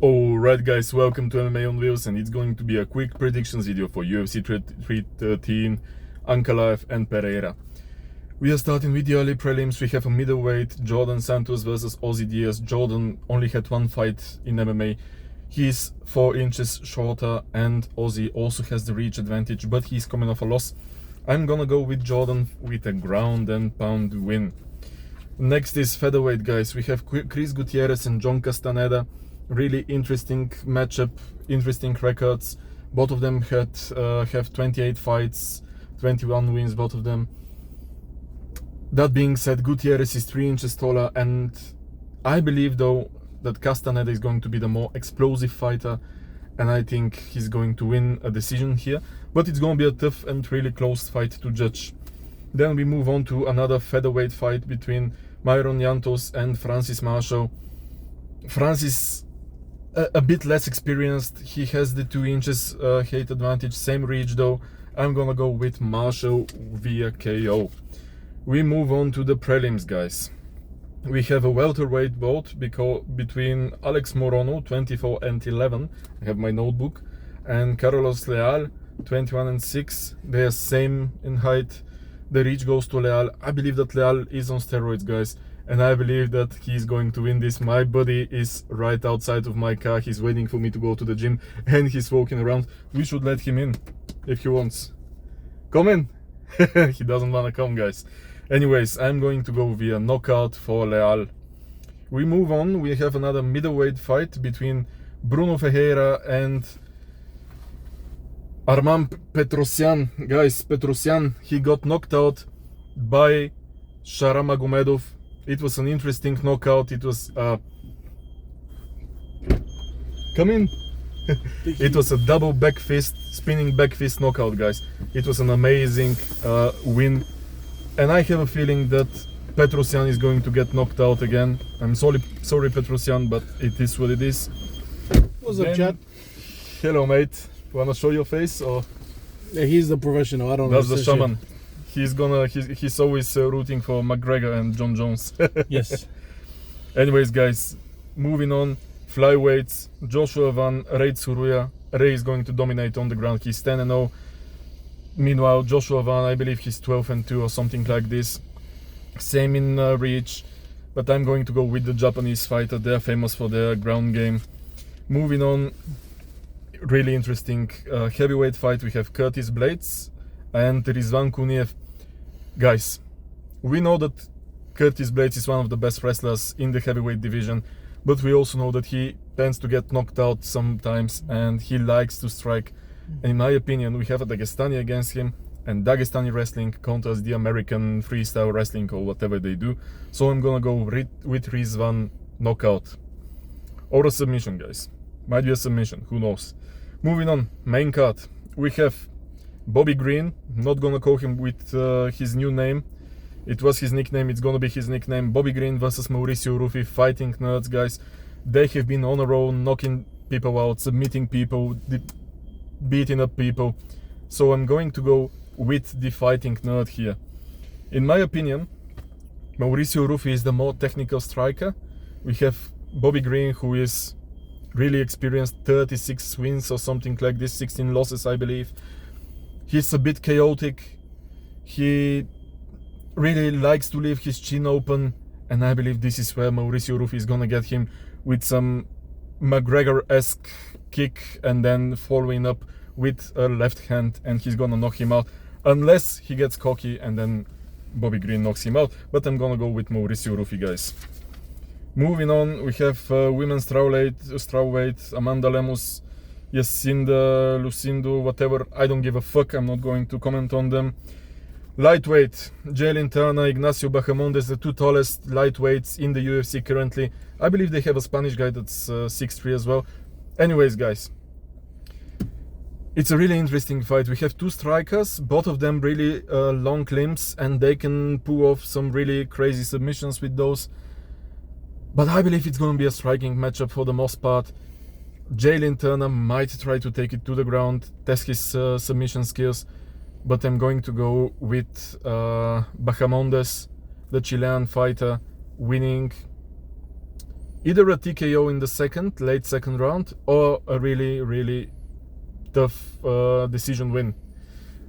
Alright guys, welcome to MMA on Wheels, and it's going to be a quick predictions video for UFC 313, Ankalaev and Pereira. We are starting with the early prelims. We have a middleweight, Jordan Santos versus Ozzy Diaz. Jordan only had one fight in MMA. He's 4 inches shorter, and Ozzy also has the reach advantage, but he's coming off a loss. I'm gonna go with Jordan with a ground and pound win. Next is featherweight, guys. We have Chris Gutierrez and John Castaneda. Really interesting matchup, interesting records. Both of them have 28 fights, 21 wins, both of them. That being said, Gutierrez is 3 inches taller, and I believe though that Castaneda is going to be the more explosive fighter, and I think he's going to win a decision here. But it's going to be a tough and really close fight to judge. Then we move on to another featherweight fight between Myron Yantos and Francis Marshall. Francis a bit less experienced. He has the 2 inches height advantage, same reach though. I'm gonna go with Marshall via KO. We move on to the prelims, guys. We have a welterweight bout between Alex Morono, 24-11. I have my notebook, and Carlos Leal, 21-6. They are same in height. The reach goes to Leal. I believe that Leal is on steroids, guys, and I believe that he's going to win this. My buddy is right outside of my car. He's waiting for me to go to the gym, and he's walking around. We should let him in if he wants. Come in. He doesn't want to come, guys. Anyways, I'm going to go via knockout for Leal. We move on. We have another middleweight fight between Bruno Ferreira and Arman Petrosyan. Guys, Petrosyan, he got knocked out by Sharamagomedov. It was an interesting knockout. It was come in. It was a double back fist, spinning back fist knockout, guys. It was an amazing win, and I have a feeling that Petrosyan is going to get knocked out again. I'm sorry Petrosyan, but it is what it is. What's up, Chad? Hello, mate. Wanna show your face, or? Yeah, he's the professional. I don't know. That's the shaman. He's always rooting for McGregor and John Jones. Yes. Anyways, guys, moving on. Flyweights, Joshua Van, Ray Tsuruya. Ray is going to dominate on the ground. He's 10-0. Meanwhile, Joshua Van, I believe he's 12-2 or something like this. Same in reach, but I'm going to go with the Japanese fighter. They're famous for their ground game. Moving on, really interesting heavyweight fight. We have Curtis Blades and Rizvan Kuniev. Guys, we know that Curtis Blades is one of the best wrestlers in the heavyweight division, but we also know that he tends to get knocked out sometimes, and he likes to strike. And in my opinion, we have a Dagestani against him, and Dagestani wrestling counters the American freestyle wrestling or whatever they do. So I'm gonna go with Rizvan knockout. Or a submission, guys. Might be a submission, who knows. Moving on, main card. We have Bobby Green. Not gonna call him with his new name. It was his nickname, it's gonna be his nickname. Bobby Green versus Mauricio Ruffi. Fighting nerds, guys. They have been on a roll, knocking people out, submitting people, beating up people. So I'm going to go with the fighting nerd here. In my opinion, Mauricio Ruffi is the more technical striker. We have Bobby Green, who is really experienced, 36 wins or something like this, 16 losses, I believe. He's a bit chaotic. He really likes to leave his chin open, and I believe this is where Mauricio Ruffi is gonna get him with some McGregor-esque kick, and then following up with a left hand, and he's gonna knock him out, unless he gets cocky and then Bobby Green knocks him out. But I'm gonna go with Mauricio Ruffi, guys. Moving on, we have women's strawweight, Amanda Lemus, Yacinda, Lucindo, whatever. I don't give a fuck. I'm not going to comment on them. Lightweight, Jalen Turner, Ignacio Bahamondes, the 2 tallest lightweights in the UFC currently. I believe they have a Spanish guy that's 6'3" as well. Anyways, guys, it's a really interesting fight. We have 2 strikers, both of them really long limbs, and they can pull off some really crazy submissions with those. But I believe it's going to be a striking matchup for the most part. Jalen Turner might try to take it to the ground, test his submission skills, but I'm going to go with Bahamondes, the Chilean fighter, winning either a TKO in the late second round, or a really tough decision win.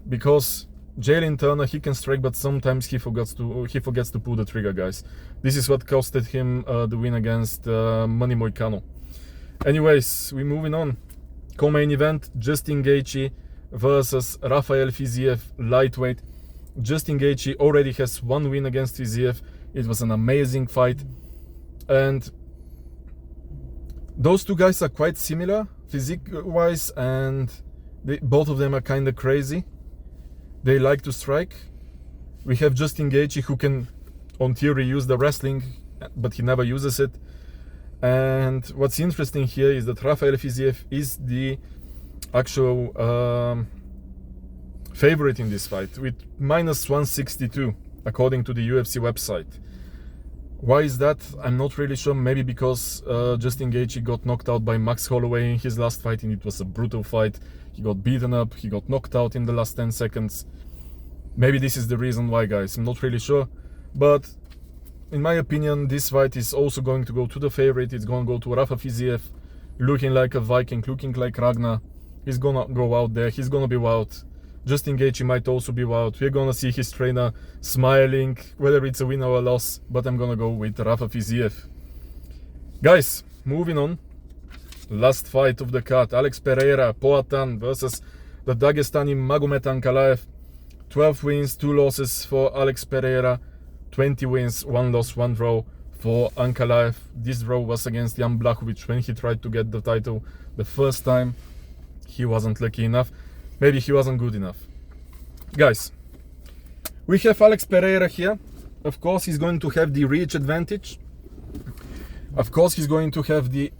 Because Jalen Turner, he can strike, but sometimes he forgets to pull the trigger, guys. This is what costed him the win against Manny Moicano. Anyways, we're moving on. Co-main event: Justin Gaethje versus Rafael Fiziev, lightweight. Justin Gaethje already has one win against Fiziev. It was an amazing fight, and those two guys are quite similar physique-wise, and both of them are kind of crazy. They like to strike. We have Justin Gaethje, who can, on theory, use the wrestling, but he never uses it. And what's interesting here is that Rafael Fiziev is the actual favorite in this fight, with -162 according to the UFC website. Why is that? I'm not really sure. Maybe because Justin Gaethje got knocked out by Max Holloway in his last fight, and it was a brutal fight. He got beaten up, he got knocked out in the last 10 seconds. Maybe this is the reason why, guys. I'm not really sure. But in my opinion, this fight is also going to go to the favorite. It's going to go to Rafa Fiziev, looking like a Viking, looking like Ragnar. He's going to go out there. He's going to be wild. Justin Gaethje might also be wild. We're going to see his trainer smiling, whether it's a win or a loss. But I'm going to go with Rafa Fiziev. Guys, moving on. Last fight of the card. Alex Pereira, POATAN versus the Dagestani Magomed Ankalaev. 12 wins, 2 losses for Alex Pereira. 20 wins, 1 loss, 1 draw for Ankalaev. This draw was against Jan Blachowicz when he tried to get the title the first time. He wasn't lucky enough. Maybe he wasn't good enough. Guys, we have Alex Pereira here. Of course, he's going to have the reach advantage. Of course, he's going to have the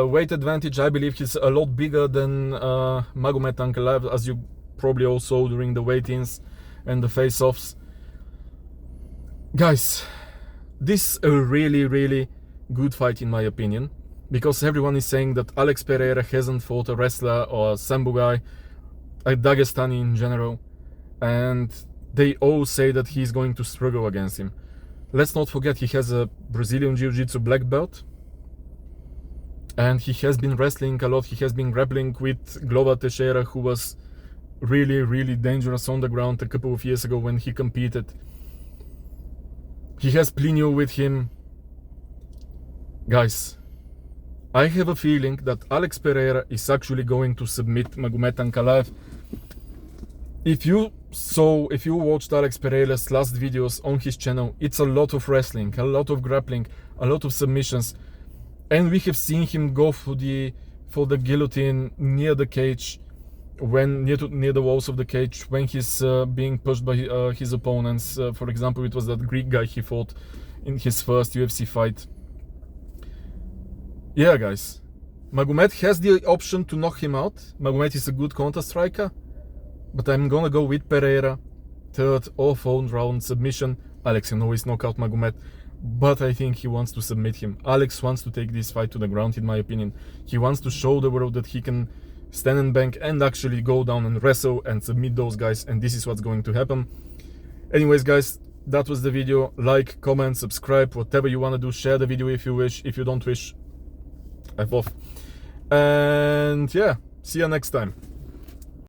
weight advantage. I believe he's a lot bigger than Magomed Ankalaev, as you probably all saw during the weigh-ins and the face-offs. Guys, this is a really good fight in my opinion, because everyone is saying that Alex Pereira hasn't fought a wrestler or a Sambo guy, a Dagestani in general, and they all say that he's going to struggle against him. Let's not forget, he has a Brazilian Jiu-Jitsu black belt, and he has been wrestling a lot. He has been grappling with Glover Teixeira, who was really dangerous on the ground a couple of years ago when he competed. He has Plinio with him. Guys, I have a feeling that Alex Pereira is actually going to submit Magomed Ankalaev. If you watched Alex Pereira's last videos on his channel, it's a lot of wrestling, a lot of grappling, a lot of submissions, and we have seen him go for the guillotine near the cage, when near the walls of the cage, when he's being pushed by his opponents. For example, it was that Greek guy he fought in his first UFC fight. Yeah, guys, Magomed has the option to knock him out. Magomed is a good counter striker, but I'm gonna go with Pereira. Third or fourth round submission. Alex can always knock out Magomed, but I think he wants to submit him. Alex wants to take this fight to the ground, in my opinion. He wants to show the world that he can stand and bank and actually go down and wrestle and submit those guys, and this is what's going to happen. Anyways, guys, that was the video. Like, comment, subscribe, whatever you want to do. Share the video if you wish. If you don't wish, F off. And yeah, see you next time.